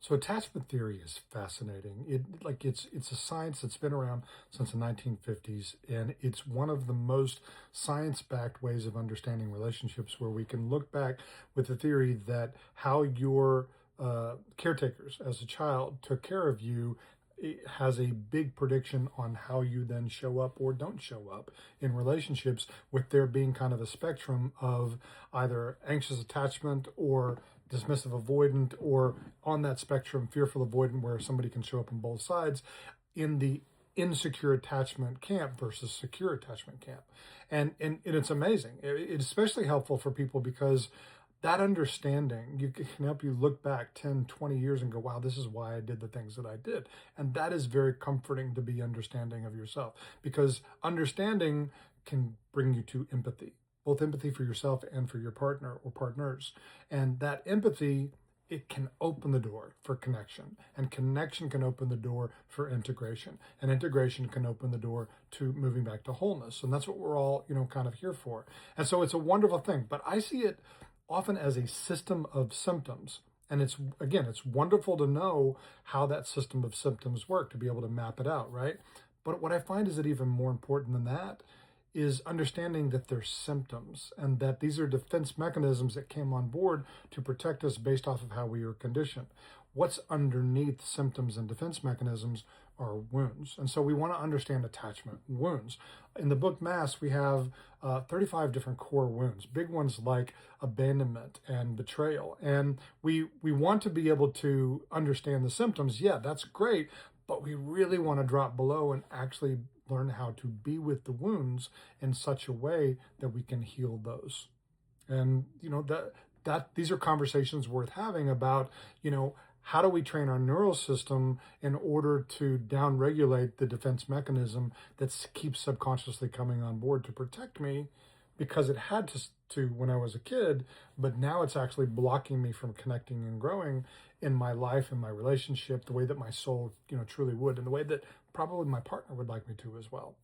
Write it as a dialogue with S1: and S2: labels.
S1: So attachment theory is fascinating. It's a science that's been around since the 1950s, and it's one of the most science-backed ways of understanding relationships, where we can look back with the theory that how your caretakers as a child took care of you, it has a big prediction on how you then show up or don't show up in relationships, with there being kind of a spectrum of either anxious attachment or dismissive avoidant, or on that spectrum, fearful avoidant, where somebody can show up on both sides in the insecure attachment camp versus secure attachment camp. And it's amazing. It's especially helpful for people because that understanding you can help you look back 10, 20 years and go, wow, this is why I did the things that I did. And that is very comforting, to be understanding of yourself, because understanding can bring you to empathy, both empathy for yourself and for your partner or partners. And that empathy, it can open the door for connection, and connection can open the door for integration, and integration can open the door to moving back to wholeness. And that's what we're all, kind of here for. And so it's a wonderful thing, but I see it often as a system of symptoms. And it's wonderful to know how that system of symptoms work, to be able to map it out, right? But what I find is that even more important than that is understanding that they're symptoms, and that these are defense mechanisms that came on board to protect us based off of how we were conditioned. What's underneath symptoms and defense mechanisms are wounds. And so we want to understand attachment wounds. In the book Mass, we have 35 different core wounds, big ones like abandonment and betrayal. And we want to be able to understand the symptoms. Yeah, that's great. But we really want to drop below and actually learn how to be with the wounds in such a way that we can heal those. And that these are conversations worth having about, how do we train our neural system in order to downregulate the defense mechanism that keeps subconsciously coming on board to protect me, because it had to when I was a kid, but now it's actually blocking me from connecting and growing in my life and my relationship the way that my soul, truly would, and the way that probably my partner would like me to as well.